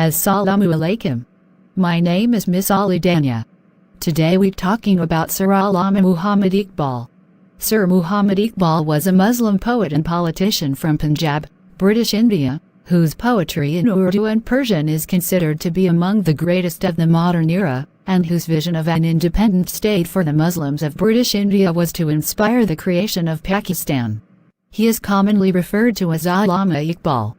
Assalamu alaikum. My name is Miss Ali Danya. Today we're talking about Sir Allama Muhammad Iqbal. Sir Muhammad Iqbal was a Muslim poet and politician from Punjab, British India, whose poetry in Urdu and Persian is considered to be among the greatest of the modern era, and whose vision of an independent state for the Muslims of British India was to inspire the creation of Pakistan. He is commonly referred to as Allama Iqbal.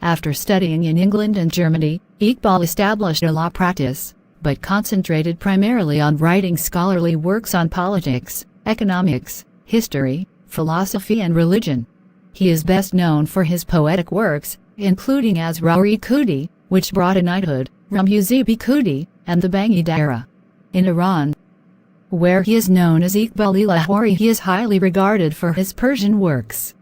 After studying in England and Germany, Iqbal established a law practice, but concentrated primarily on writing scholarly works on politics, economics, history, philosophy and religion. He is best known for his poetic works, including as Rawi-Khudi, which brought a knighthood, Ramuz-e-Khudi, and the Bangi Dara. In Iran, where he is known as Iqbal-e-Lahori, he is highly regarded for his Persian works.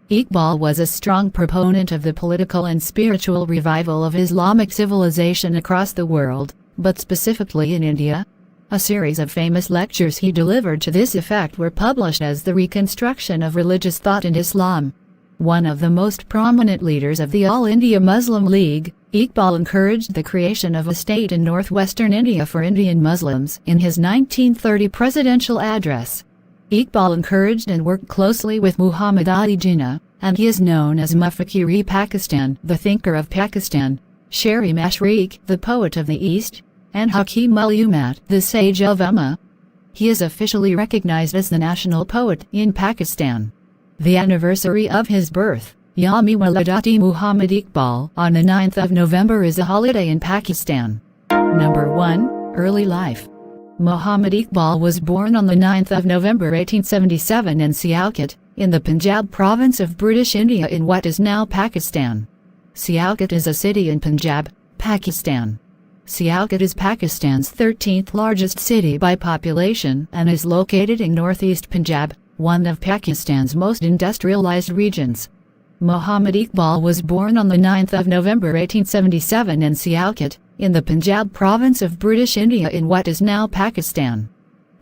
Iqbal was a strong proponent of the political and spiritual revival of Islamic civilization across the world, but specifically in India. A series of famous lectures he delivered to this effect were published as the reconstruction of religious thought in Islam. One of the most prominent leaders of the All India Muslim League, Iqbal encouraged the creation of a state in northwestern India for Indian Muslims in his 1930 presidential address. Iqbal encouraged and worked closely with Muhammad Ali Jinnah, and he is known as Mufakir-e-Pakistan, the thinker of Pakistan, Shari-Mashriq, the poet of the East, and Hakim-ul-Ummat, the sage of Ummah. He is officially recognized as the national poet in Pakistan. The anniversary of his birth, Yawm-e Waladati Muhammad Iqbal, on the 9th of November is a holiday in Pakistan. Number 1. Early life. Muhammad Iqbal was born on the 9th of November 1877 in Sialkot, in the Punjab province of British India in what is now Pakistan. Sialkot is a city in Punjab, Pakistan. Sialkot is Pakistan's 13th largest city by population and is located in northeast Punjab, one of Pakistan's most industrialized regions. Muhammad Iqbal was born on the 9th of November 1877 in Sialkot, in the Punjab province of British India in what is now Pakistan.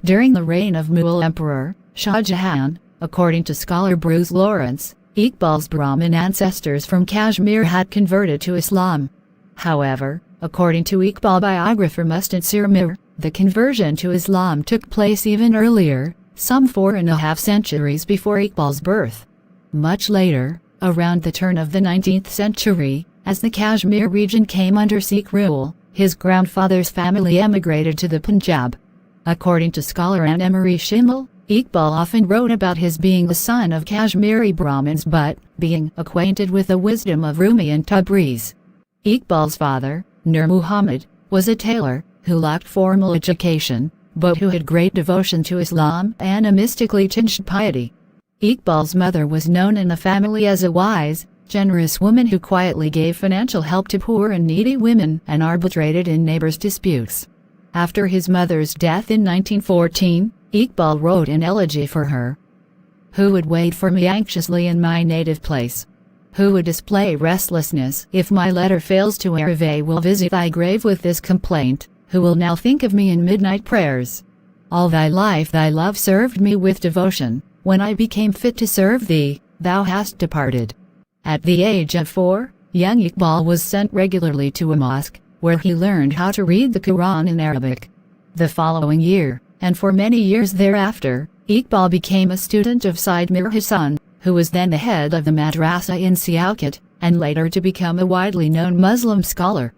During the reign of Mughal Emperor Shah Jahan, according to scholar Bruce Lawrence, Iqbal's Brahmin ancestors from Kashmir had converted to Islam. However, according to Iqbal biographer Mustad Sirmir, the conversion to Islam took place even earlier, some 4.5 centuries before Iqbal's birth. Much later, around the turn of the 19th century, as the Kashmir region came under Sikh rule, his grandfather's family emigrated to the Punjab. According to scholar Anne-Marie Schimmel, Iqbal often wrote about his being the son of Kashmiri Brahmins but being acquainted with the wisdom of Rumi and Tabriz. Iqbal's father, Nur Muhammad, was a tailor who lacked formal education, but who had great devotion to Islam and a mystically tinged piety. Iqbal's mother was known in the family as a wise, generous woman who quietly gave financial help to poor and needy women and arbitrated in neighbors' disputes. After his mother's death in 1914, Iqbal wrote an elegy for her. Who would wait for me anxiously in my native place? Who would display restlessness if my letter fails to arrive? Will visit thy grave with this complaint, who will now think of me in midnight prayers? All thy life thy love served me with devotion. When I became fit to serve thee, thou hast departed. At the age of 4, young Iqbal was sent regularly to a mosque, where he learned how to read the Quran in Arabic. The following year, and for many years thereafter, Iqbal became a student of Sayyid Mir Hasan, who was then the head of the madrasa in Sialkot, and later to become a widely known Muslim scholar.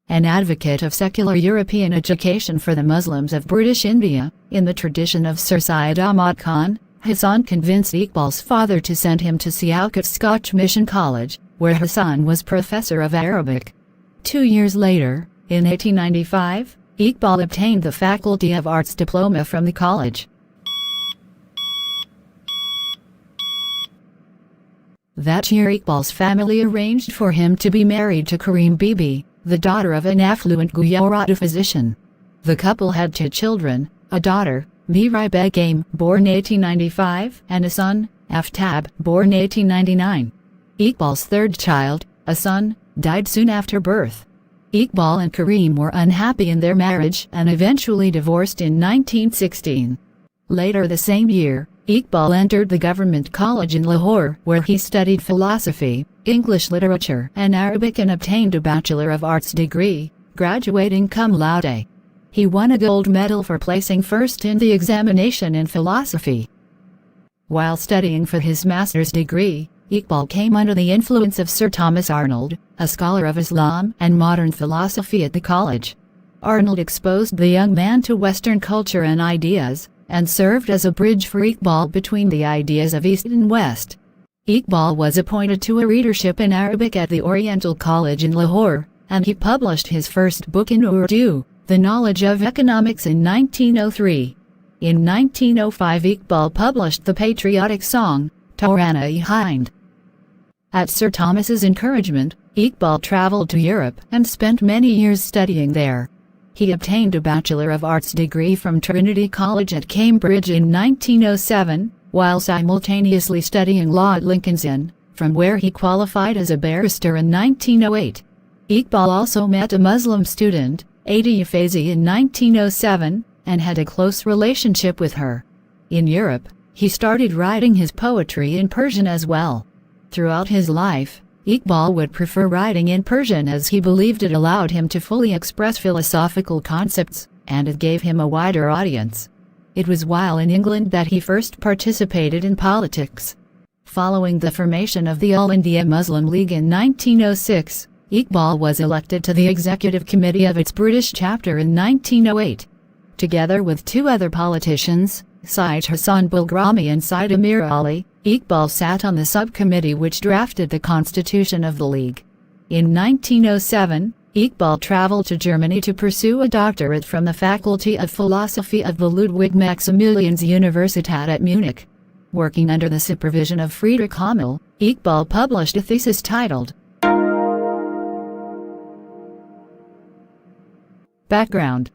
An advocate of secular European education for the Muslims of British India, in the tradition of Sir Syed Ahmad Khan, Hasan convinced Iqbal's father to send him to Sialkot Scotch Mission College, where Hasan was professor of Arabic. 2 years later, in 1895, Iqbal obtained the Faculty of Arts diploma from the college. That year Iqbal's family arranged for him to be married to Kareem Bibi, the daughter of an affluent Gujarati physician. The couple had 2 children, a daughter, Miraj Begum, born 1895, and a son, Aftab, born 1899. Iqbal's third child, a son, died soon after birth. Iqbal and Kareem were unhappy in their marriage and eventually divorced in 1916. Later the same year, Iqbal entered the government college in Lahore, where he studied philosophy, English literature, and Arabic and obtained a Bachelor of Arts degree, graduating cum laude. He won a gold medal for placing first in the examination in philosophy. While studying for his master's degree, Iqbal came under the influence of Sir Thomas Arnold, a scholar of Islam and modern philosophy at the college. Arnold exposed the young man to Western culture and ideas, and served as a bridge for Iqbal between the ideas of East and West. Iqbal was appointed to a readership in Arabic at the Oriental College in Lahore, and he published his first book in Urdu, The Knowledge of Economics, in 1903. In 1905 Iqbal published the patriotic song, Tarana-e-Hind. At Sir Thomas's encouragement, Iqbal traveled to Europe and spent many years studying there. He obtained a Bachelor of Arts degree from Trinity College at Cambridge in 1907, while simultaneously studying law at Lincoln's Inn, from where he qualified as a barrister in 1908. Iqbal also met a Muslim student, Ada Faizi, in 1907, and had a close relationship with her. In Europe, he started writing his poetry in Persian as well. Throughout his life, Iqbal would prefer writing in Persian as he believed it allowed him to fully express philosophical concepts, and it gave him a wider audience. It was while in England that he first participated in politics. Following the formation of the All India Muslim League in 1906, Iqbal was elected to the executive committee of its British chapter in 1908. Together with two other politicians, Syed Hassan Bulgrami and Syed Amir Ali, Iqbal sat on the subcommittee which drafted the constitution of the League. In 1907, Iqbal traveled to Germany to pursue a doctorate from the Faculty of Philosophy of the Ludwig Maximilians Universität at Munich. Working under the supervision of Friedrich Hämmel, Iqbal published a thesis titled Background.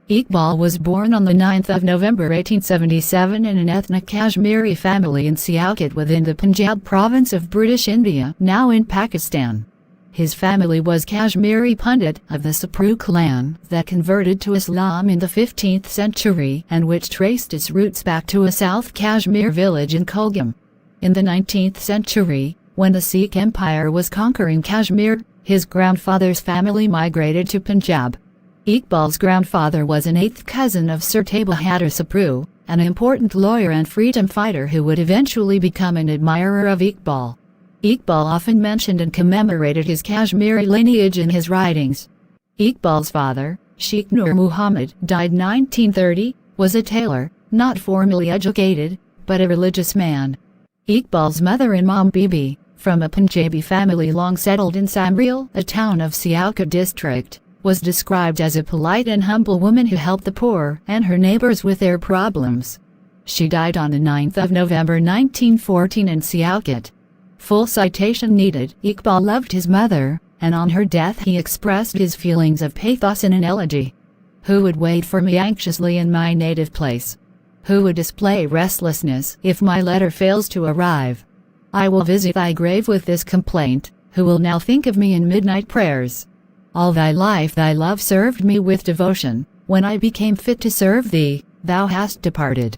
Iqbal was born on the 9th of November 1877 in an ethnic Kashmiri family in Sialkot within the Punjab province of British India, now in Pakistan. His family was Kashmiri Pundit of the Sapru clan that converted to Islam in the 15th century and which traced its roots back to a South Kashmir village in Kulgam. In the 19th century, when the Sikh Empire was conquering Kashmir, his grandfather's family migrated to Punjab. Iqbal's grandfather was an eighth cousin of Sir Bahadur Sapru, an important lawyer and freedom fighter who would eventually become an admirer of Iqbal. Iqbal often mentioned and commemorated his Kashmiri lineage in his writings. Iqbal's father, Sheikh Nur Muhammad, died 1930, was a tailor, not formally educated, but a religious man. Iqbal's mother Imam Bibi, from a Punjabi family long settled in Samreel, a town of Sialkot district, was described as a polite and humble woman who helped the poor and her neighbors with their problems. She died on the 9th of November 1914 in Sialkot. Full citation needed. Iqbal loved his mother, and on her death he expressed his feelings of pathos in an elegy. Who would wait for me anxiously in my native place? Who would display restlessness if my letter fails to arrive? I will visit thy grave with this complaint, who will now think of me in midnight prayers? All thy life thy love served me with devotion. When I became fit to serve thee, thou hast departed.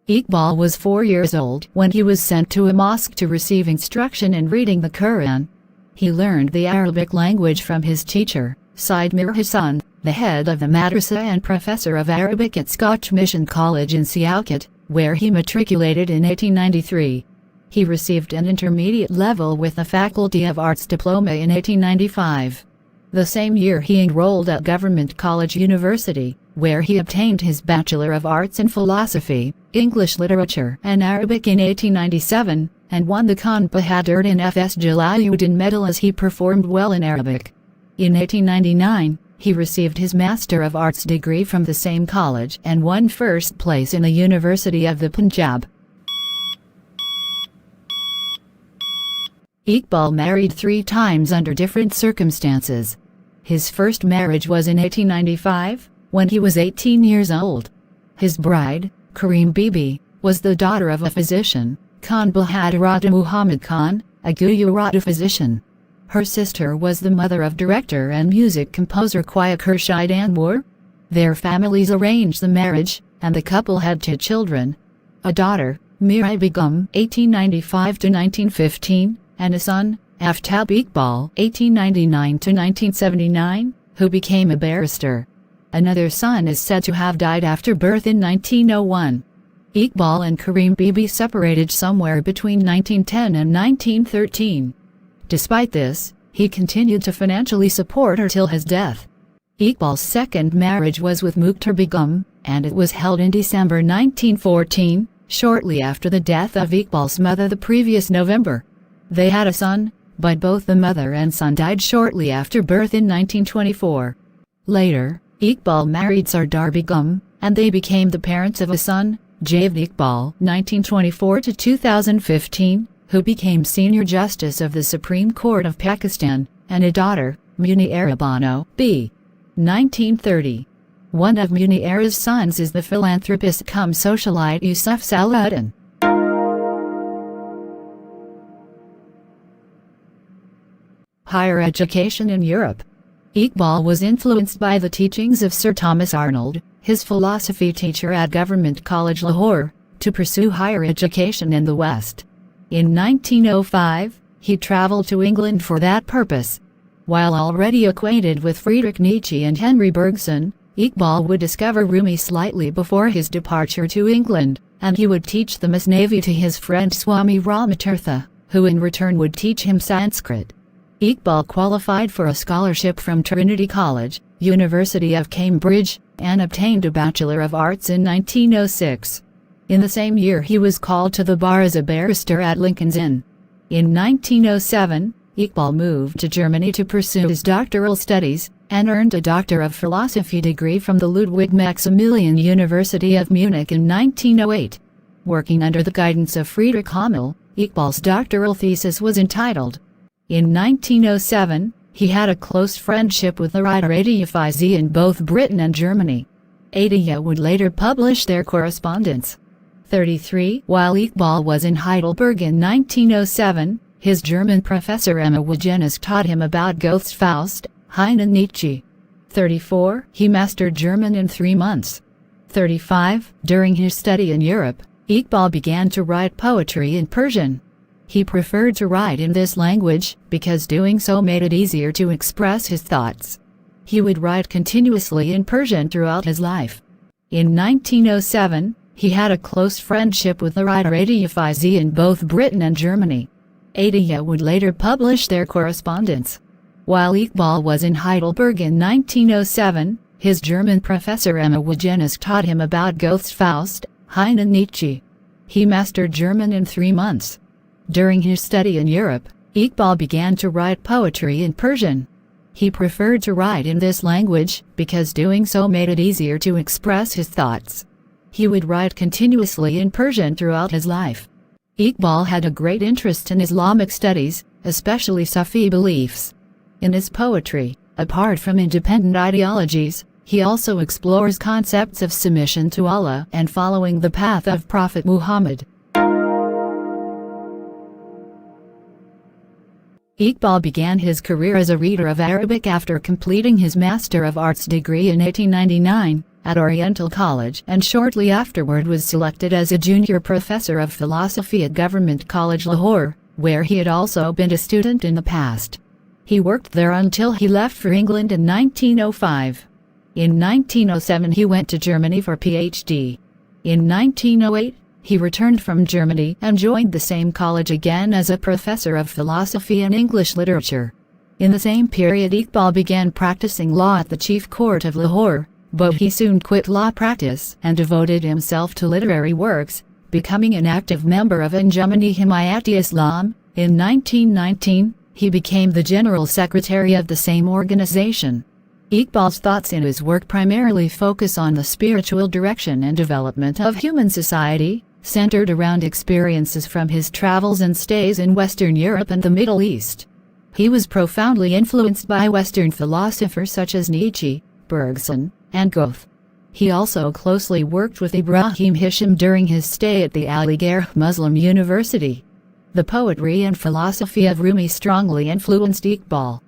Iqbal was 4 years old when he was sent to a mosque to receive instruction in reading the Quran. He learned the Arabic language from his teacher, Syed Mir Hassan, the head of the madrasa and professor of Arabic at Scotch Mission College in Sialkot, where he matriculated in 1893. He received an intermediate level with the Faculty of Arts diploma in 1895. The same year he enrolled at Government College University, where he obtained his Bachelor of Arts in Philosophy, English Literature and Arabic in 1897, and won the Khan Bahadur in F.S. Jalaluddin Medal as he performed well in Arabic. In 1899, he received his Master of Arts degree from the same college and won first place in the University of the Punjab. Iqbal married 3 times under different circumstances. His first marriage was in 1895, when he was 18 years old. His bride, Kareem Bibi, was the daughter of a physician, Khan Bahadur Muhammad Khan, a Gujarati physician. Her sister was the mother of director and music composer Khwaja Khurshid Anwar. Their families arranged the marriage, and the couple had 2 children. A daughter, Miraj Begum (1895–1915), and a son, Aftab Iqbal (1899–1979), who became a barrister. Another son is said to have died after birth in 1901. Iqbal and Karim Bibi separated somewhere between 1910 and 1913. Despite this, he continued to financially support her till his death. Iqbal's second marriage was with Mukhtar Begum, and it was held in December 1914, shortly after the death of Iqbal's mother the previous November. They had a son, but both the mother and son died shortly after birth in 1924. Later, Iqbal married Sardar Begum, and they became the parents of a son, Javed Iqbal (1924–2015), who became Senior Justice of the Supreme Court of Pakistan, and a daughter, Muneera Bano, b. 1930. One of Muneera's sons is the philanthropist cum socialite Yusuf Salahuddin. Higher education in Europe. Iqbal was influenced by the teachings of Sir Thomas Arnold, his philosophy teacher at Government College Lahore, to pursue higher education in the West. In 1905, he traveled to England for that purpose. While already acquainted with Friedrich Nietzsche and Henry Bergson, Iqbal would discover Rumi slightly before his departure to England, and he would teach the Masnavi to his friend Swami Ramatirtha, who in return would teach him Sanskrit. Iqbal qualified for a scholarship from Trinity College, University of Cambridge, and obtained a Bachelor of Arts in 1906. In the same year he was called to the bar as a barrister at Lincoln's Inn. In 1907, Iqbal moved to Germany to pursue his doctoral studies, and earned a Doctor of Philosophy degree from the Ludwig Maximilian University of Munich in 1908. Working under the guidance of Friedrich Hämmel, Iqbal's doctoral thesis was entitled. In 1907, he had a close friendship with the writer Adia Faizi in both Britain and Germany. Adia would later publish their correspondence. 33. While Iqbal was in Heidelberg in 1907, his German professor Emma Wagenes taught him about Goethe's Faust, Heine and Nietzsche. 34. He mastered German in 3 months. 35. During his study in Europe, Iqbal began to write poetry in Persian. He preferred to write in this language, because doing so made it easier to express his thoughts. He would write continuously in Persian throughout his life. In 1907, he had a close friendship with the writer Adia Faizi in both Britain and Germany. Adia would later publish their correspondence. While Iqbal was in Heidelberg in 1907, his German professor Emma Wagenes taught him about Goethe's Faust, Heine and Nietzsche. He mastered German in 3 months. During his study in Europe, Iqbal began to write poetry in Persian. He preferred to write in this language, because doing so made it easier to express his thoughts. He would write continuously in Persian throughout his life. Iqbal had a great interest in Islamic studies, especially Sufi beliefs. In his poetry, apart from independent ideologies, he also explores concepts of submission to Allah and following the path of Prophet Muhammad. Iqbal began his career as a reader of Arabic after completing his Master of Arts degree in 1899 at Oriental College, and shortly afterward was selected as a junior professor of philosophy at Government College Lahore, where he had also been a student in the past. He worked there until he left for England in 1905. In 1907 he went to Germany for PhD. In 1908, he returned from Germany and joined the same college again as a professor of philosophy and English literature. In the same period Iqbal began practicing law at the Chief Court of Lahore, but he soon quit law practice and devoted himself to literary works, becoming an active member of Anjumani Himayat-e-Islam. In 1919, he became the General Secretary of the same organization. Iqbal's thoughts in his work primarily focus on the spiritual direction and development of human society, centered around experiences from his travels and stays in Western Europe and the Middle East. He was profoundly influenced by Western philosophers such as Nietzsche, Bergson, and Goethe. He also closely worked with Ibrahim Hisham during his stay at the Aligarh Muslim University. The poetry and philosophy of Rumi strongly influenced Iqbal.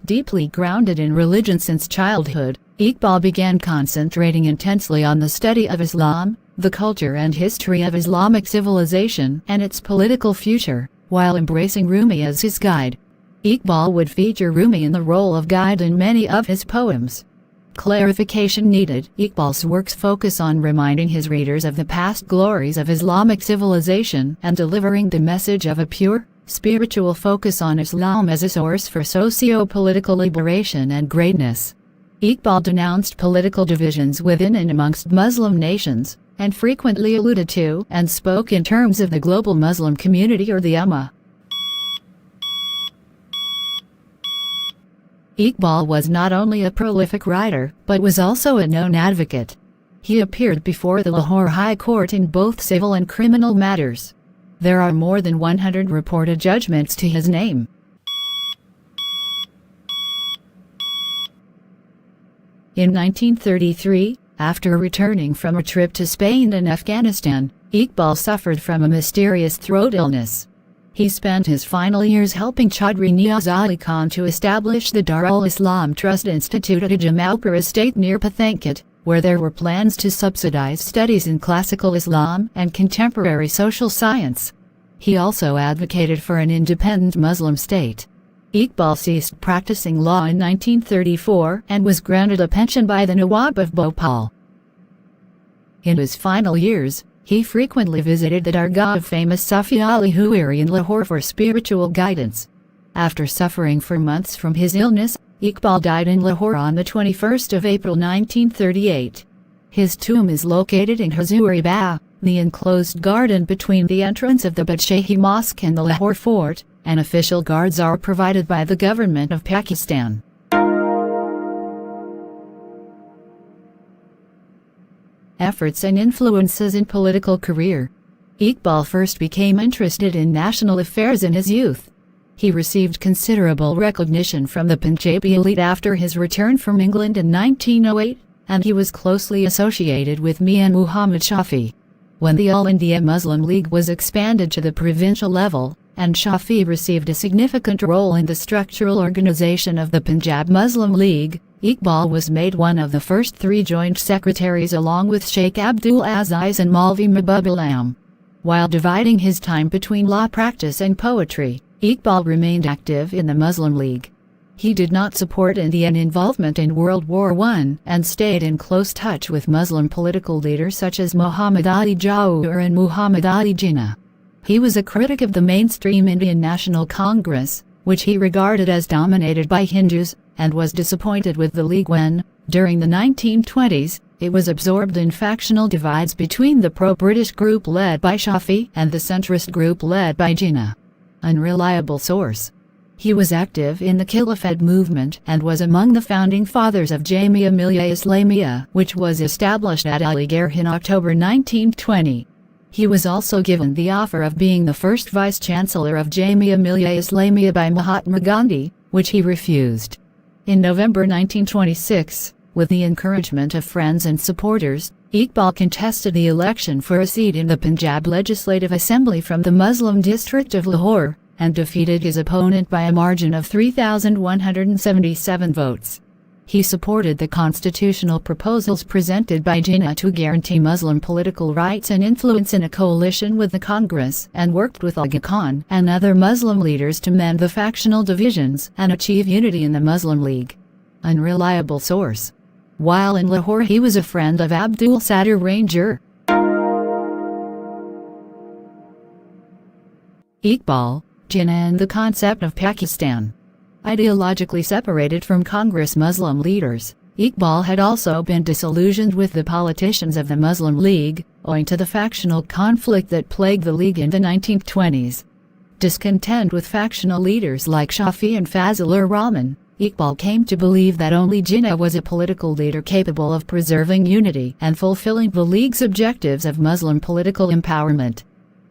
Deeply grounded in religion since childhood, Iqbal began concentrating intensely on the study of Islam, the culture and history of Islamic civilization and its political future, while embracing Rumi as his guide. Iqbal would feature Rumi in the role of guide in many of his poems. Clarification needed. Iqbal's works focus on reminding his readers of the past glories of Islamic civilization and delivering the message of a pure, spiritual focus on Islam as a source for socio-political liberation and greatness. Iqbal denounced political divisions within and amongst Muslim nations, and frequently alluded to and spoke in terms of the global Muslim community or the Ummah. Iqbal was not only a prolific writer, but was also a known advocate. He appeared before the Lahore High Court in both civil and criminal matters. There are more than 100 reported judgments to his name. In 1933, after returning from a trip to Spain and Afghanistan, Iqbal suffered from a mysterious throat illness. He spent his final years helping Chaudhry Niaz Ali Khan to establish the Darul Islam Trust Institute at a Jamaupur estate near Pathankot, where there were plans to subsidize studies in classical Islam and contemporary social science. He also advocated for an independent Muslim state. Iqbal ceased practicing law in 1934 and was granted a pension by the Nawab of Bhopal. In his final years, he frequently visited the Dargah of famous Sufi Ali Huwairi in Lahore for spiritual guidance. After suffering for months from his illness, Iqbal died in Lahore on the 21st of April 1938. His tomb is located in Hazuri Bagh, the enclosed garden between the entrance of the Badshahi Mosque and the Lahore Fort, and official guards are provided by the government of Pakistan. Efforts and influences in political career. Iqbal first became interested in national affairs in his youth. He received considerable recognition from the Punjabi elite after his return from England in 1908, and he was closely associated with Mian Muhammad Shafi. When the All India Muslim League was expanded to the provincial level, and Shafi received a significant role in the structural organization of the Punjab Muslim League, Iqbal was made one of the first 3 joint secretaries along with Sheikh Abdul Aziz and Maulvi Mahbub Alam. While dividing his time between law practice and poetry, Iqbal remained active in the Muslim League. He did not support Indian involvement in World War I and stayed in close touch with Muslim political leaders such as Muhammad Ali Jawhar and Muhammad Ali Jinnah. He was a critic of the mainstream Indian National Congress, which he regarded as dominated by Hindus, and was disappointed with the League when, during the 1920s, it was absorbed in factional divides between the pro-British group led by Shafi and the centrist group led by Jinnah. Unreliable source. He was active in the Khilafat movement and was among the founding fathers of Jamia Millia Islamia, which was established at Aligarh in October 1920. He was also given the offer of being the first vice-chancellor of Jamia Millia Islamia by Mahatma Gandhi, which he refused. In November 1926, with the encouragement of friends and supporters, Iqbal contested the election for a seat in the Punjab Legislative Assembly from the Muslim district of Lahore, and defeated his opponent by a margin of 3,177 votes. He supported the constitutional proposals presented by Jinnah to guarantee Muslim political rights and influence in a coalition with the Congress, and worked with Aga Khan and other Muslim leaders to mend the factional divisions and achieve unity in the Muslim League. Unreliable source. While in Lahore, he was a friend of Abdul Sattar Ranger. Iqbal, Jinnah and the concept of Pakistan. Ideologically separated from Congress Muslim leaders, Iqbal had also been disillusioned with the politicians of the Muslim League, owing to the factional conflict that plagued the League in the 1920s. Discontent with factional leaders like Shafi and Fazlur Rahman, Iqbal came to believe that only Jinnah was a political leader capable of preserving unity and fulfilling the League's objectives of Muslim political empowerment.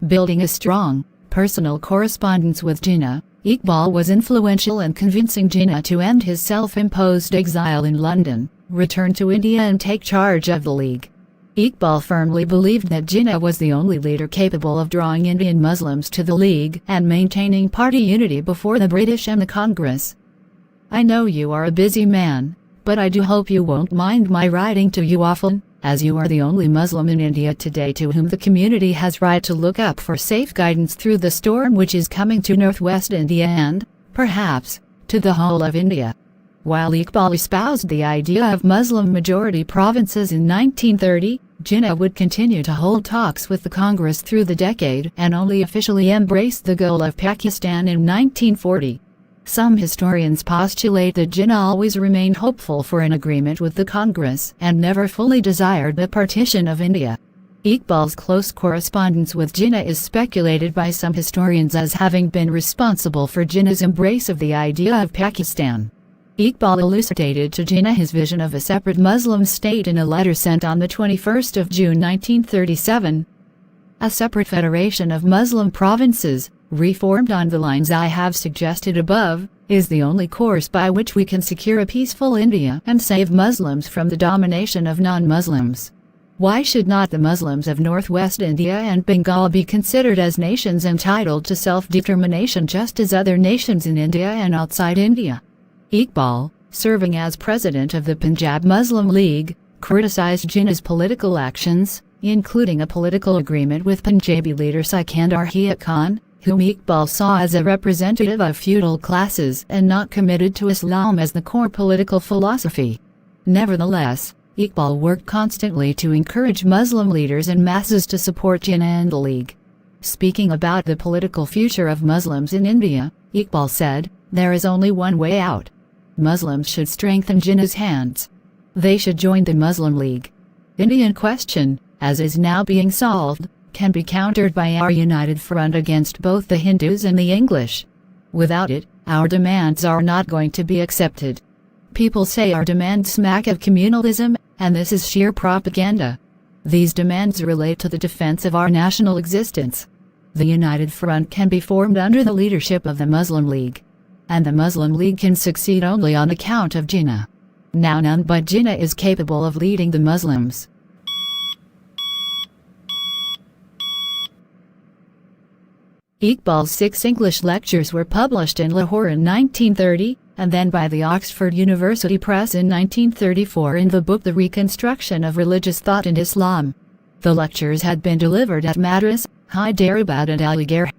Building a strong, personal correspondence with Jinnah, Iqbal was influential in convincing Jinnah to end his self-imposed exile in London, return to India and take charge of the League. Iqbal firmly believed that Jinnah was the only leader capable of drawing Indian Muslims to the League and maintaining party unity before the British and the Congress. I know you are a busy man, but I do hope you won't mind my writing to you often, as you are the only Muslim in India today to whom the community has right to look up for safe guidance through the storm which is coming to northwest India and, perhaps, to the whole of India. While Iqbal espoused the idea of Muslim-majority provinces in 1930, Jinnah would continue to hold talks with the Congress through the decade and only officially embraced the goal of Pakistan in 1940. Some historians postulate that Jinnah always remained hopeful for an agreement with the Congress and never fully desired the partition of India. Iqbal's close correspondence with Jinnah is speculated by some historians as having been responsible for Jinnah's embrace of the idea of Pakistan. Iqbal elucidated to Jinnah his vision of a separate Muslim state in a letter sent on the 21st of June 1937. A separate federation of Muslim provinces, reformed on the lines I have suggested above, is the only course by which we can secure a peaceful India and save Muslims from the domination of non-Muslims. Why should not the Muslims of northwest India and Bengal be considered as nations entitled to self-determination just as other nations in India and outside India? Iqbal, serving as president of the Punjab Muslim League, criticized Jinnah's political actions, including a political agreement with Punjabi leader Sikandar Khan, whom Iqbal saw as a representative of feudal classes and not committed to Islam as the core political philosophy. Nevertheless, Iqbal worked constantly to encourage Muslim leaders and masses to support Jinnah and the League. Speaking about the political future of Muslims in India, Iqbal said, "There is only one way out. Muslims should strengthen Jinnah's hands. They should join the Muslim League. Indian question, as is now being solved, can be countered by our united front against both the Hindus and the English. Without it, our demands are not going to be accepted. People say our demands smack of communalism, and this is sheer propaganda. These demands relate to the defense of our national existence. The united front can be formed under the leadership of the Muslim League. And the Muslim League can succeed only on account of Jinnah. Now none but Jinnah is capable of leading the Muslims." Iqbal's 6 English lectures were published in Lahore in 1930, and then by the Oxford University Press in 1934 in the book The Reconstruction of Religious Thought in Islam. The lectures had been delivered at Madras, Hyderabad and Aligarh.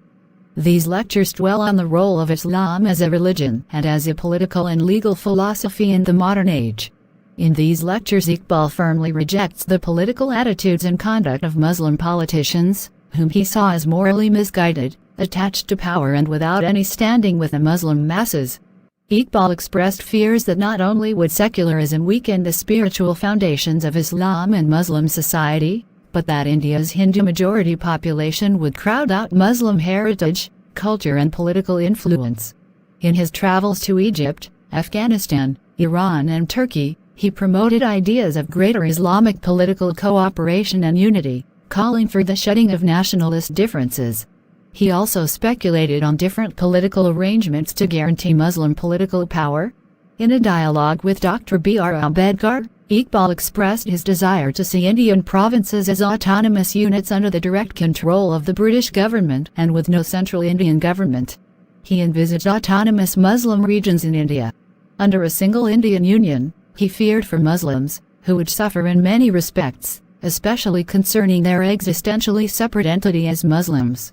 These lectures dwell on the role of Islam as a religion and as a political and legal philosophy in the modern age. In these lectures Iqbal firmly rejects the political attitudes and conduct of Muslim politicians, whom he saw as morally misguided, attached to power and without any standing with the Muslim masses. Iqbal expressed fears that not only would secularism weaken the spiritual foundations of Islam and Muslim society, but that India's Hindu majority population would crowd out Muslim heritage, culture and political influence. In his travels to Egypt, Afghanistan, Iran and Turkey, he promoted ideas of greater Islamic political cooperation and unity, calling for the shedding of nationalist differences. He also speculated on different political arrangements to guarantee Muslim political power. In a dialogue with Dr. B.R. Ambedkar, Iqbal expressed his desire to see Indian provinces as autonomous units under the direct control of the British government and with no central Indian government. He envisaged autonomous Muslim regions in India. Under a single Indian Union, he feared for Muslims, who would suffer in many respects, especially concerning their existentially separate entity as Muslims.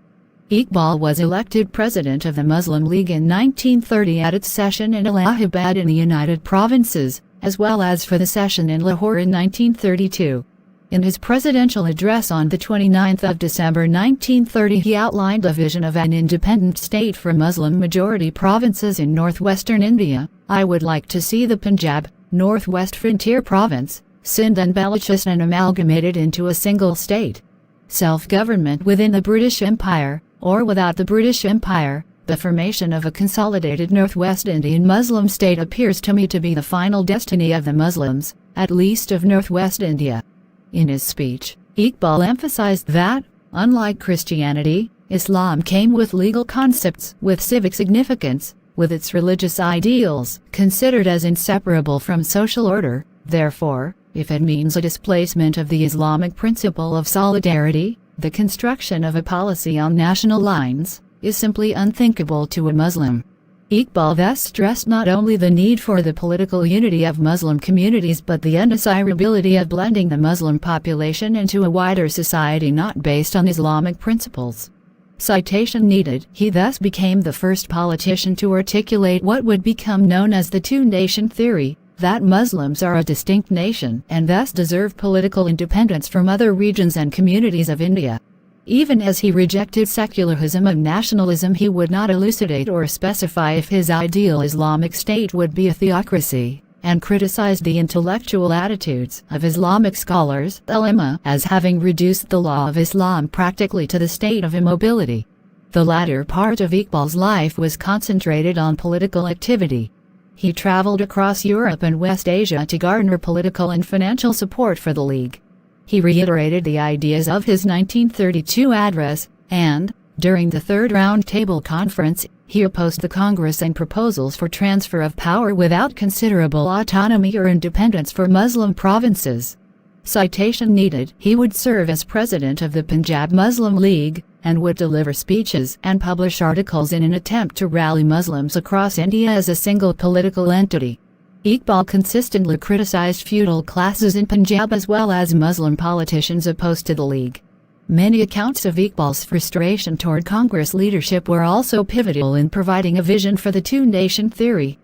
Iqbal was elected president of the Muslim League in 1930 at its session in Allahabad in the United Provinces, as well as for the session in Lahore in 1932. In his presidential address on the 29th of December 1930 he outlined a vision of an independent state for Muslim-majority provinces in northwestern India. "I would like to see the Punjab, Northwest Frontier Province, Sindh and Balochistan amalgamated into a single state. Self-government within the British Empire, or without the British Empire. The formation of a consolidated Northwest Indian Muslim state appears to me to be the final destiny of the Muslims, at least of Northwest India." In his speech, Iqbal emphasized that, unlike Christianity, Islam came with legal concepts, with civic significance, with its religious ideals, considered as inseparable from social order. Therefore, if it means a displacement of the Islamic principle of solidarity, the construction of a policy on national lines, is simply unthinkable to a Muslim. Iqbal thus stressed not only the need for the political unity of Muslim communities but the undesirability of blending the Muslim population into a wider society not based on Islamic principles. Citation needed. He thus became the first politician to articulate what would become known as the two-nation theory, that Muslims are a distinct nation and thus deserve political independence from other regions and communities of India. Even as he rejected secularism and nationalism, he would not elucidate or specify if his ideal Islamic state would be a theocracy, and criticized the intellectual attitudes of Islamic scholars, ulama, as having reduced the law of Islam practically to the state of immobility. The latter part of Iqbal's life was concentrated on political activity. He traveled across Europe and West Asia to garner political and financial support for the League. He reiterated the ideas of his 1932 address, and, during the Third Round Table Conference, he opposed the Congress and proposals for transfer of power without considerable autonomy or independence for Muslim provinces. Citation needed. He would serve as president of the Punjab Muslim League, and would deliver speeches and publish articles in an attempt to rally Muslims across India as a single political entity. Iqbal consistently criticized feudal classes in Punjab as well as Muslim politicians opposed to the League. Many accounts of Iqbal's frustration toward Congress leadership were also pivotal in providing a vision for the two-nation theory.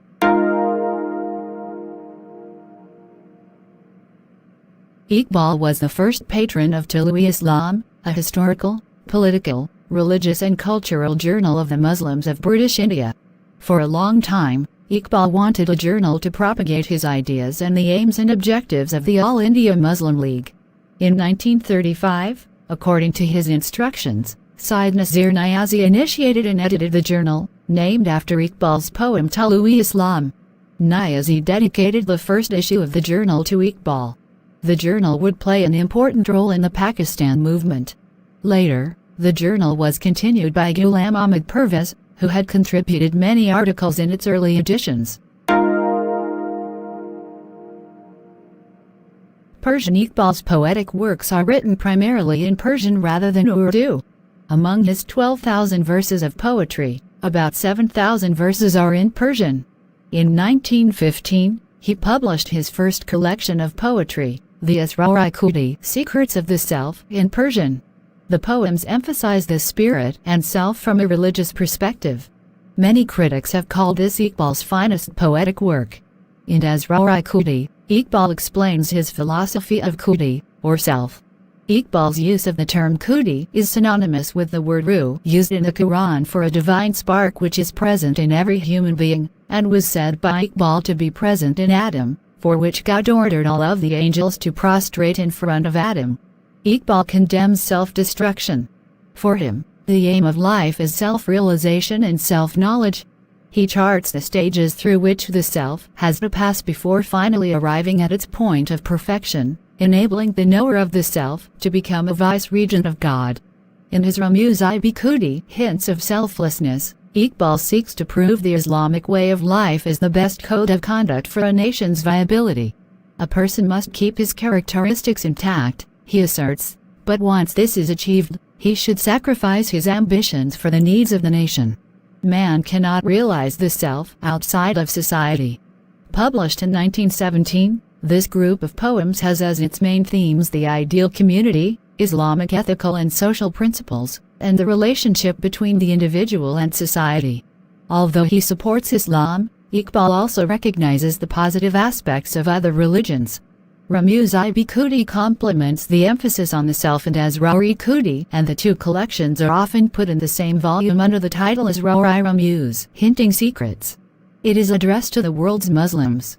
Iqbal was the first patron of Tulu Islam, a historical, political, religious and cultural journal of the Muslims of British India. For a long time, Iqbal wanted a journal to propagate his ideas and the aims and objectives of the All India Muslim League. In 1935, according to his instructions, Syed Nazir Niazi initiated and edited the journal, named after Iqbal's poem Tulu Islam. Niazi dedicated the first issue of the journal to Iqbal. The journal would play an important role in the Pakistan movement. Later, the journal was continued by Ghulam Ahmad Pervez, who had contributed many articles in its early editions. Persian. Iqbal's poetic works are written primarily in Persian rather than Urdu. Among his 12,000 verses of poetry, about 7,000 verses are in Persian. In 1915, he published his first collection of poetry, the Asrar-i-Khudi, Secrets of the Self, in Persian. The poems emphasize the spirit and self from a religious perspective. Many critics have called this Iqbal's finest poetic work. In Asrar-i-Khudi, Iqbal explains his philosophy of Khudi, or self. Iqbal's use of the term Khudi is synonymous with the word ruh used in the Quran for a divine spark which is present in every human being, and was said by Iqbal to be present in Adam, for which God ordered all of the angels to prostrate in front of Adam. Iqbal condemns self-destruction. For him, the aim of life is self-realization and self-knowledge. He charts the stages through which the self has to pass before finally arriving at its point of perfection, enabling the knower of the self to become a vice-regent of God. In his Ramuz-i-Khudi, Hints of Selflessness, Iqbal seeks to prove the Islamic way of life is the best code of conduct for a nation's viability. A person must keep his characteristics intact, he asserts, but once this is achieved, he should sacrifice his ambitions for the needs of the nation. Man cannot realize the self outside of society. Published in 1917, this group of poems has as its main themes the ideal community, Islamic ethical and social principles, and the relationship between the individual and society. Although he supports Islam, Iqbal also recognizes the positive aspects of other religions. Ramuz-i-Khudi complements the emphasis on the self in Asrar-i-Khudi, and the two collections are often put in the same volume under the title Asrar-i-Ramuz, Hinting Secrets. It is addressed to the world's Muslims.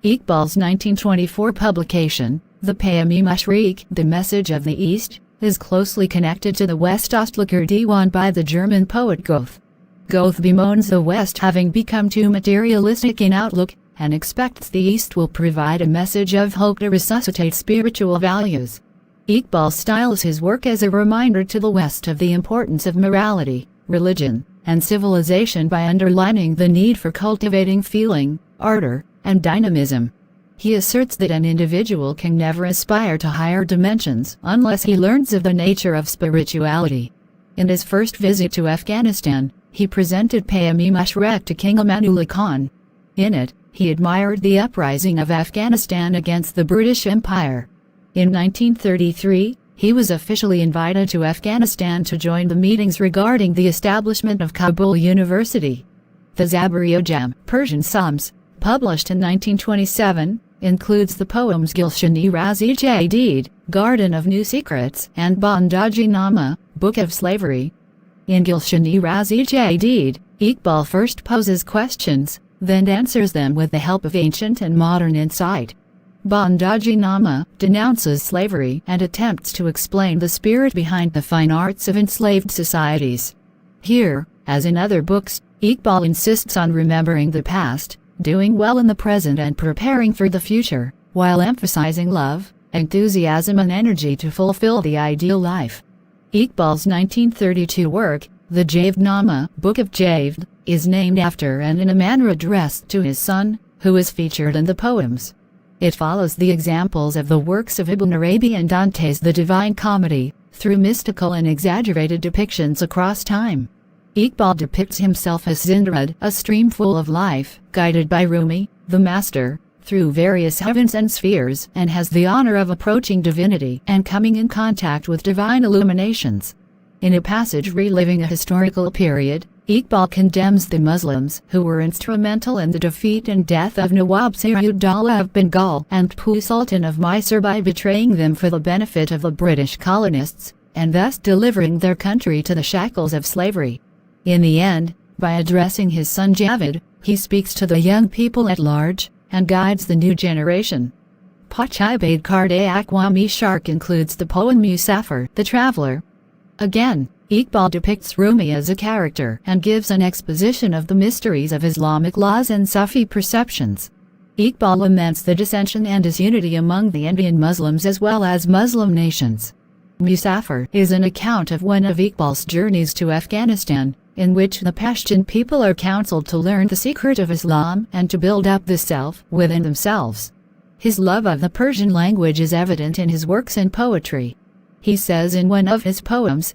Iqbal's 1924 publication, The Payam-e-Mashriq, The Message of the East, is closely connected to the West-Ostlicher Diwan by the German poet Goethe. Goethe bemoans the West having become too materialistic in outlook, and expects the East will provide a message of hope to resuscitate spiritual values. Iqbal styles his work as a reminder to the West of the importance of morality, religion, and civilization by underlining the need for cultivating feeling, ardor, and dynamism. He asserts that an individual can never aspire to higher dimensions unless he learns of the nature of spirituality. In his first visit to Afghanistan, he presented Poem-e-Mushrek to King Amanullah Khan. In it, he admired the uprising of Afghanistan against the British Empire. In 1933, he was officially invited to Afghanistan to join the meetings regarding the establishment of Kabul University. The Zaburi-o-Jam, Persian Psalms, published in 1927, includes the poems Gulshan-e-Raz-e-Jadid, Garden of New Secrets, and Bandaji-Nama, Book of Slavery. In Gulshan-e-Raz-e-Jadid, Iqbal first poses questions, then answers them with the help of ancient and modern insight. Bandaji-Nama denounces slavery and attempts to explain the spirit behind the fine arts of enslaved societies. Here, as in other books, Iqbal insists on remembering the past, doing well in the present and preparing for the future, while emphasizing love, enthusiasm and energy to fulfill the ideal life. Iqbal's 1932 work, the Javed-Nama, Book of Javed, is named after and in a manner addressed to his son, who is featured in the poems. It follows the examples of the works of Ibn Arabi and Dante's The Divine Comedy, through mystical and exaggerated depictions across time. Iqbal depicts himself as Zindrad, a stream full of life, guided by Rumi, the master, through various heavens and spheres, and has the honor of approaching divinity and coming in contact with divine illuminations. In a passage reliving a historical period, Iqbal condemns the Muslims who were instrumental in the defeat and death of Nawab Siraj-ud-Daulah of Bengal and Tipu Sultan of Mysore by betraying them for the benefit of the British colonists, and thus delivering their country to the shackles of slavery. In the end, by addressing his son Javed, he speaks to the young people at large, and guides the new generation. Pachibade Karde Akwami Shark includes the poem Musafir, the Traveler. Again, Iqbal depicts Rumi as a character and gives an exposition of the mysteries of Islamic laws and Sufi perceptions. Iqbal laments the dissension and disunity among the Indian Muslims as well as Muslim nations. Musafir is an account of one of Iqbal's journeys to Afghanistan, in which the Pashtun people are counseled to learn the secret of Islam and to build up the self within themselves. His love of the Persian language is evident in his works and poetry. He says in one of his poems,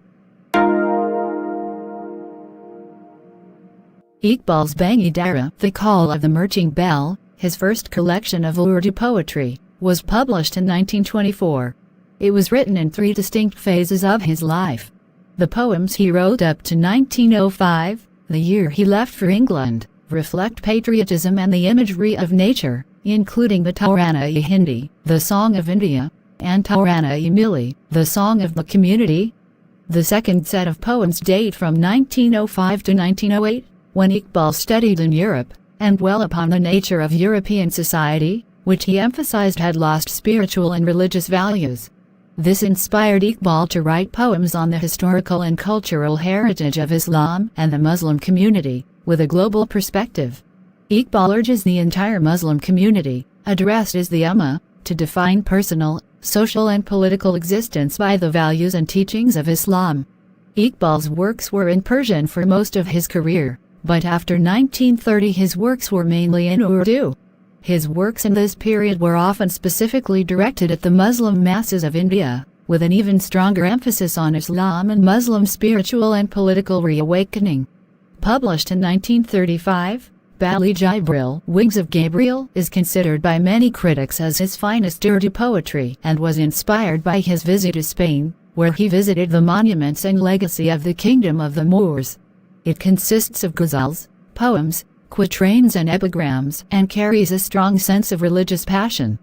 Iqbal's Bangi Dara, The Call of the Merging Bell, his first collection of Urdu poetry, was published in 1924. It was written in 3 distinct phases of his life. The poems he wrote up to 1905, the year he left for England, reflect patriotism and the imagery of nature, including the Taurana-e-Hindi, the Song of India, and Taurana-e-Mili, the Song of the Community. The second set of poems date from 1905 to 1908, when Iqbal studied in Europe, and dwell upon the nature of European society, which he emphasized had lost spiritual and religious values. This inspired Iqbal to write poems on the historical and cultural heritage of Islam and the Muslim community, with a global perspective. Iqbal urges the entire Muslim community, addressed as the Ummah, to define personal, social and political existence by the values and teachings of Islam. Iqbal's works were in Persian for most of his career, but after 1930 his works were mainly in Urdu. His works in this period were often specifically directed at the Muslim masses of India, with an even stronger emphasis on Islam and Muslim spiritual and political reawakening. Published in 1935, Bali Jibril, Wings of Gabriel, is considered by many critics as his finest Urdu poetry and was inspired by his visit to Spain, where he visited the monuments and legacy of the Kingdom of the Moors. It consists of ghazals, poems, quatrains and epigrams, and carries a strong sense of religious passion.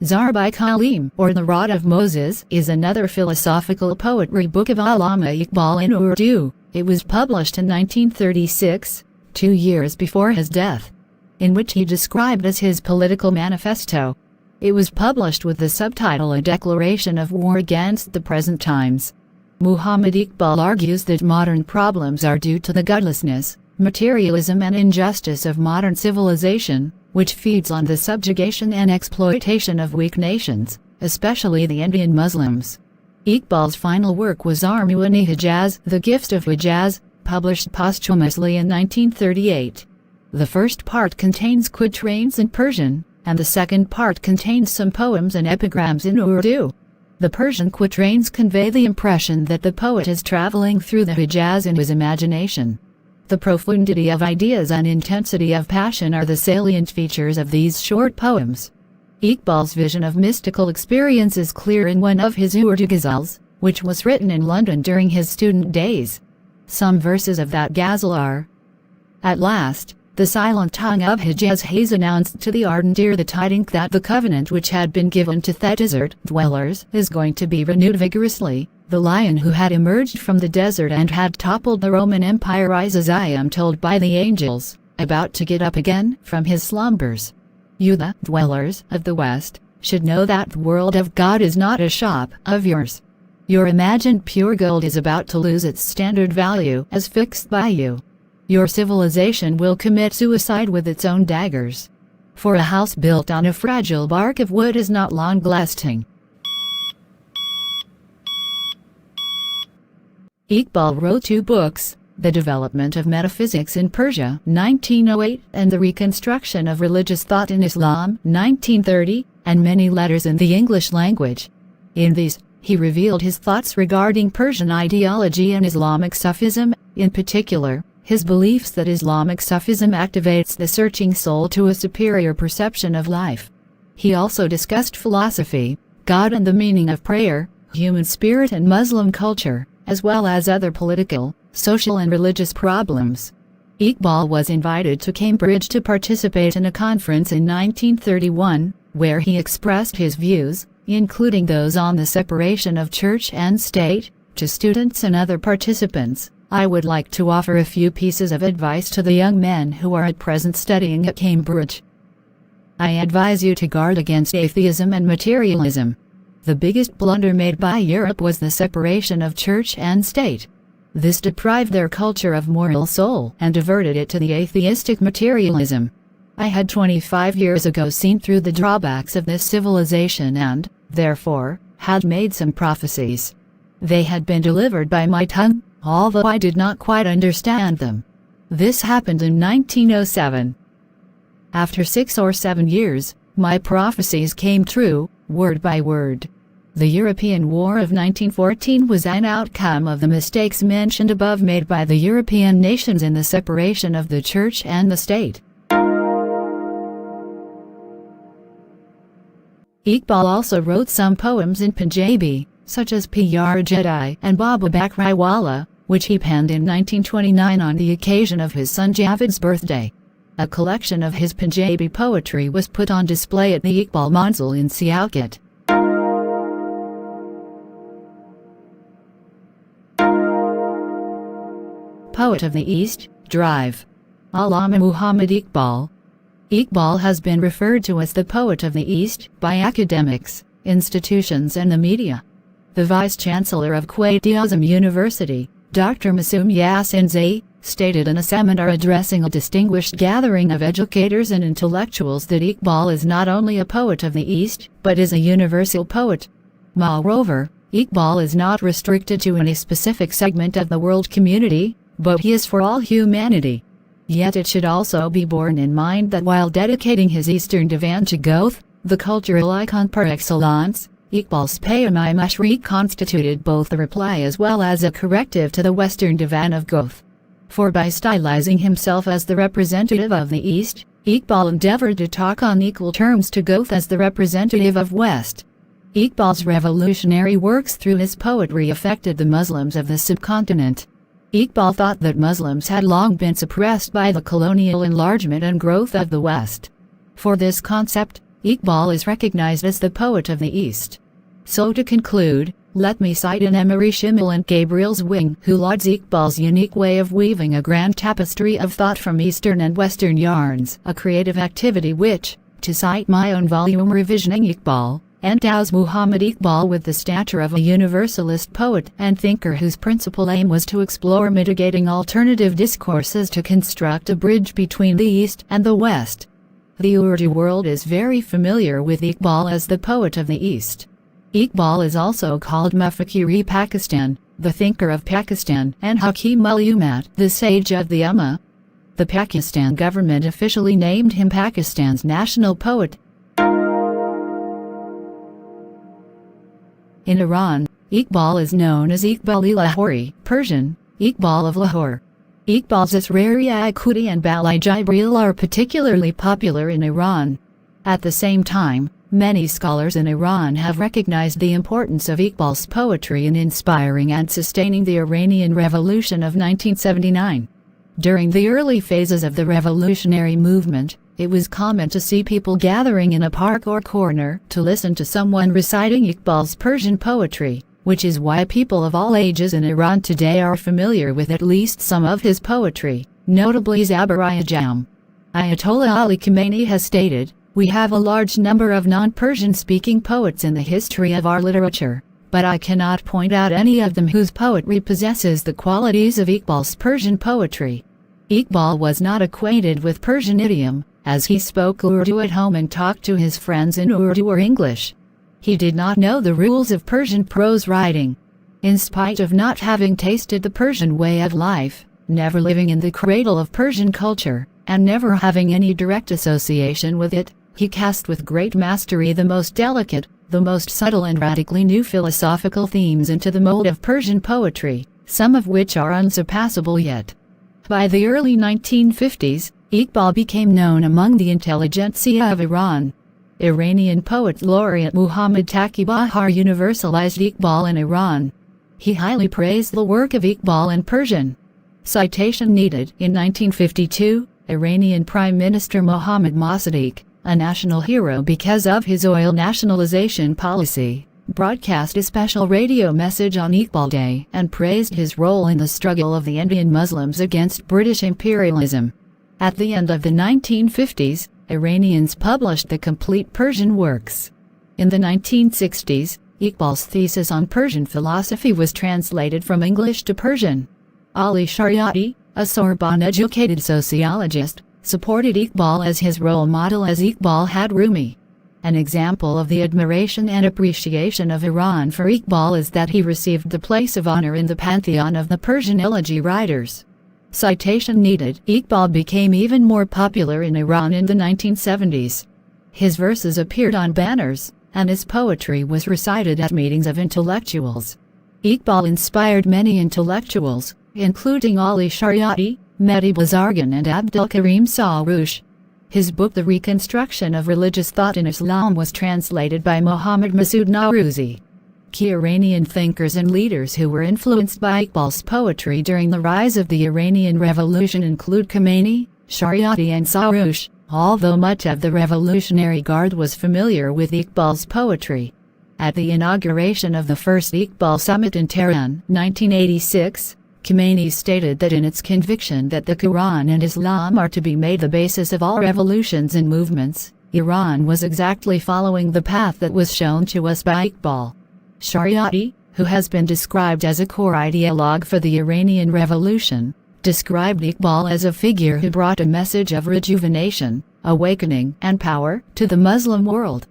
Zarb-i-Kalim, or The Rod of Moses, is another philosophical poetry book of Allama Iqbal in Urdu. It was published in 1936, 2 years before his death, in which he described as his political manifesto. It was published with the subtitle A Declaration of War Against the Present Times. Muhammad Iqbal argues that modern problems are due to the godlessness, materialism and injustice of modern civilization, which feeds on the subjugation and exploitation of weak nations, especially the Indian Muslims. Iqbal's final work was Armu-an-Hijaz, The Gift of Hijaz, published posthumously in 1938. The first part contains quatrains in Persian, and the second part contains some poems and epigrams in Urdu. The Persian quatrains convey the impression that the poet is traveling through the Hijaz in his imagination. The profundity of ideas and intensity of passion are the salient features of these short poems. Iqbal's vision of mystical experience is clear in one of his Urdu ghazals, which was written in London during his student days. Some verses of that ghazal are: At last, the silent tongue of Hijaz has announced to the ardent ear the tidings that the covenant which had been given to the desert dwellers is going to be renewed vigorously. The lion who had emerged from the desert and had toppled the Roman Empire is, as I am told by the angels, about to get up again from his slumbers. You, the dwellers of the West, should know that the world of God is not a shop of yours. Your imagined pure gold is about to lose its standard value as fixed by you. Your civilization will commit suicide with its own daggers. For a house built on a fragile bark of wood is not long lasting. Iqbal wrote 2 books, The Development of Metaphysics in Persia, 1908, and The Reconstruction of Religious Thought in Islam, 1930, and many letters in the English language. In these, he revealed his thoughts regarding Persian ideology and Islamic Sufism, in particular, his beliefs that Islamic Sufism activates the searching soul to a superior perception of life. He also discussed philosophy, God and the meaning of prayer, human spirit and Muslim culture, as well as other political, social and religious problems. Iqbal was invited to Cambridge to participate in a conference in 1931, where he expressed his views, including those on the separation of church and state, to students and other participants. I would like to offer a few pieces of advice to the young men who are at present studying at Cambridge. I advise you to guard against atheism and materialism. The biggest blunder made by Europe was the separation of church and state. This deprived their culture of moral soul and diverted it to the atheistic materialism. I had 25 years ago seen through the drawbacks of this civilization and, therefore, had made some prophecies. They had been delivered by my tongue, although I did not quite understand them. This happened in 1907. After 6 or 7 years, my prophecies came true, word by word. The European War of 1914 was an outcome of the mistakes mentioned above made by the European nations in the separation of the church and the state. Iqbal also wrote some poems in Punjabi, such as Pyar Jedi and Baba Bakriwala, which he penned in 1929 on the occasion of his son Javed's birthday. A collection of his Punjabi poetry was put on display at the Iqbal Manzil in Sialkot. Poet of the East, Drive. Allama Muhammad Iqbal. Iqbal has been referred to as the poet of the East by academics, institutions and the media. The Vice-Chancellor of Quaid-e-Azam University, Dr. Masoom Yassin Zai, stated in a seminar addressing a distinguished gathering of educators and intellectuals that Iqbal is not only a poet of the East, but is a universal poet. Moreover, Iqbal is not restricted to any specific segment of the world community, but he is for all humanity. Yet it should also be borne in mind that while dedicating his Eastern divan to Goth, the cultural icon par excellence, Iqbal's Payam-i Mashriq constituted both a reply as well as a corrective to the Western divan of Goth. For by stylizing himself as the representative of the East, Iqbal endeavored to talk on equal terms to Goth as the representative of West. Iqbal's revolutionary works through his poetry affected the Muslims of the subcontinent. Iqbal thought that Muslims had long been suppressed by the colonial enlargement and growth of the West. For this concept, Iqbal is recognized as the poet of the East. So to conclude, let me cite an Emery Schimmel and Gabriel's Wing, who lauds Iqbal's unique way of weaving a grand tapestry of thought from Eastern and Western yarns, a creative activity which, to cite my own volume Revisioning Iqbal, endows Muhammad Iqbal with the stature of a universalist poet and thinker whose principal aim was to explore mitigating alternative discourses to construct a bridge between the East and the West. The Urdu world is very familiar with Iqbal as the poet of the East. Iqbal is also called Mufakir-e-Pakistan, the thinker of Pakistan, and Hakim-ul-Ummat, the sage of the Ummah. The Pakistan government officially named him Pakistan's national poet. In Iran, Iqbal is known as Iqbal-e-Lahori, Persian, Iqbal of Lahore. Iqbal's Asrar-e-Khudi and Balai Jibril are particularly popular in Iran. At the same time, many scholars in Iran have recognized the importance of Iqbal's poetry in inspiring and sustaining the Iranian Revolution of 1979. During the early phases of the revolutionary movement, it was common to see people gathering in a park or corner to listen to someone reciting Iqbal's Persian poetry, which is why people of all ages in Iran today are familiar with at least some of his poetry, notably Zabar-i-Ajam. Ayatollah Ali Khamenei has stated, "We have a large number of non-Persian speaking poets in the history of our literature, but I cannot point out any of them whose poetry possesses the qualities of Iqbal's Persian poetry." Iqbal was not acquainted with Persian idiom, as he spoke Urdu at home and talked to his friends in Urdu or English. He did not know the rules of Persian prose writing. In spite of not having tasted the Persian way of life, never living in the cradle of Persian culture, and never having any direct association with it, he cast with great mastery the most delicate, the most subtle and radically new philosophical themes into the mold of Persian poetry, some of which are unsurpassable yet. By the early 1950s, Iqbal became known among the intelligentsia of Iran. Iranian poet laureate Muhammad Taqi Bahar universalized Iqbal in Iran. He highly praised the work of Iqbal in Persian. Citation needed. In 1952, Iranian Prime Minister Mohammad Mossadegh, a national hero because of his oil nationalization policy, broadcast a special radio message on Iqbal Day and praised his role in the struggle of the Indian Muslims against British imperialism. At the end of the 1950s, Iranians published the complete Persian works. In the 1960s, Iqbal's thesis on Persian philosophy was translated from English to Persian. Ali Shariati, a Sorbonne-educated sociologist, supported Iqbal as his role model as Iqbal had Rumi. An example of the admiration and appreciation of Iran for Iqbal is that he received the place of honor in the pantheon of the Persian elegy writers. Citation needed. Iqbal became even more popular in Iran in the 1970s. His verses appeared on banners, and his poetry was recited at meetings of intellectuals. Iqbal inspired many intellectuals, including Ali Shariati, Mehdi Bazargan and Abdul Karim Saroush. His book The Reconstruction of Religious Thought in Islam was translated by Mohammad Masood Nauruzi. Key Iranian thinkers and leaders who were influenced by Iqbal's poetry during the rise of the Iranian Revolution include Khamenei, Shariati and Saroush, although much of the Revolutionary Guard was familiar with Iqbal's poetry. At the inauguration of the first Iqbal Summit in Tehran, 1986, Khamenei stated that in its conviction that the Quran and Islam are to be made the basis of all revolutions and movements, Iran was exactly following the path that was shown to us by Iqbal. Shariati, who has been described as a core ideologue for the Iranian Revolution, described Iqbal as a figure who brought a message of rejuvenation, awakening, and power to the Muslim world.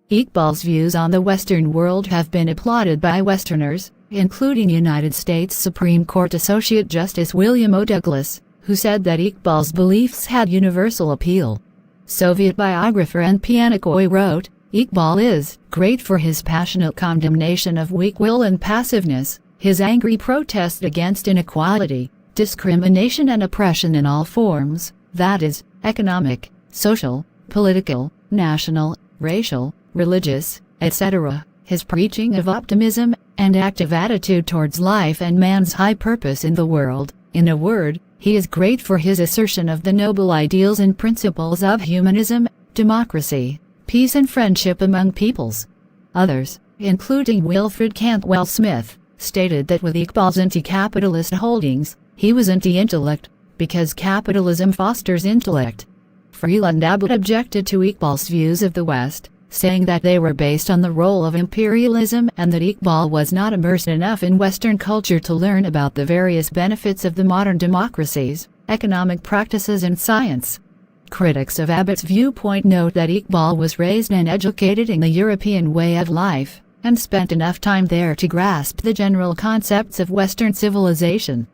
Iqbal's views on the Western world have been applauded by Westerners, including United States Supreme Court Associate Justice William O. Douglas, who said that Iqbal's beliefs had universal appeal. Soviet biographer and Pianikoy wrote, Iqbal is great for his passionate condemnation of weak will and passiveness, his angry protest against inequality, discrimination and oppression in all forms, that is, economic, social, political, national, racial, religious, etc., his preaching of optimism and active attitude towards life and man's high purpose in the world. In a word, he is great for his assertion of the noble ideals and principles of humanism, democracy, peace and friendship among peoples. Others, including Wilfred Cantwell Smith, stated that with Iqbal's anti-capitalist holdings, he was anti-intellect, because capitalism fosters intellect. Freeland Abbott objected to Iqbal's views of the West, saying that they were based on the role of imperialism and that Iqbal was not immersed enough in Western culture to learn about the various benefits of the modern democracies, economic practices and science. Critics of Abbott's viewpoint note that Iqbal was raised and educated in the European way of life, and spent enough time there to grasp the general concepts of Western civilization.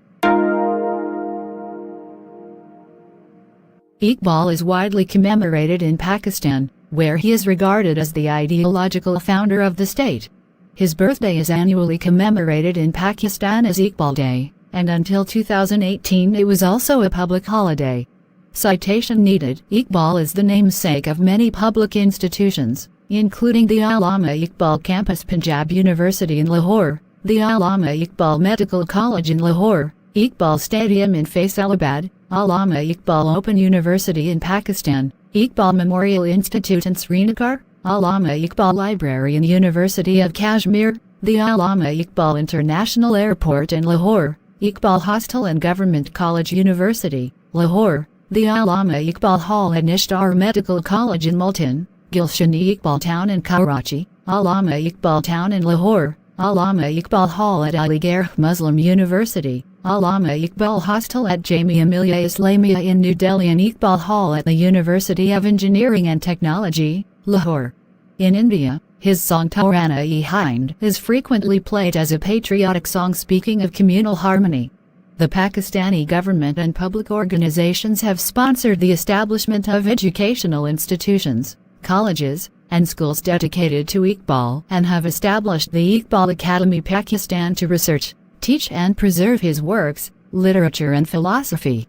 Iqbal is widely commemorated in Pakistan, where he is regarded as the ideological founder of the state. His birthday is annually commemorated in Pakistan as Iqbal Day, and until 2018 it was also a public holiday. Citation needed. Iqbal is the namesake of many public institutions, including the Allama Iqbal Campus Punjab University in Lahore, the Allama Iqbal Medical College in Lahore, Iqbal Stadium in Faisalabad, Allama Iqbal Open University in Pakistan, Iqbal Memorial Institute in Srinagar, Allama Iqbal Library in University of Kashmir, the Allama Iqbal International Airport in Lahore, Iqbal Hostel and Government College University, Lahore, the Allama Iqbal Hall at Nishtar Medical College in Multan, Gulshani Iqbal Town in Karachi, Allama Iqbal Town in Lahore, Allama Iqbal Hall at Aligarh Muslim University, Allama Iqbal Hostel at Jamia Millia Islamia in New Delhi and Iqbal Hall at the University of Engineering and Technology, Lahore. In India, his song Tarana-e-Hind is frequently played as a patriotic song speaking of communal harmony. The Pakistani government and public organizations have sponsored the establishment of educational institutions, colleges, and schools dedicated to Iqbal and have established the Iqbal Academy Pakistan to research, teach and preserve his works, literature and philosophy.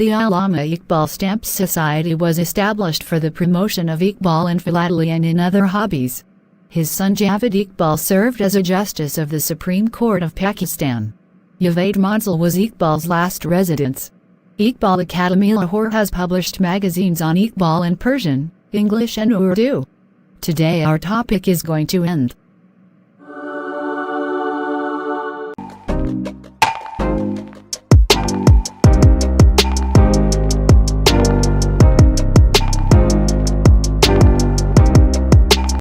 The Allama Iqbal Stamp Society was established for the promotion of Iqbal in philately and in other hobbies. His son Javed Iqbal served as a justice of the Supreme Court of Pakistan. Javed Manzil was Iqbal's last residence. Iqbal Academy Lahore has published magazines on Iqbal in Persian, English and Urdu. Today our topic is going to end.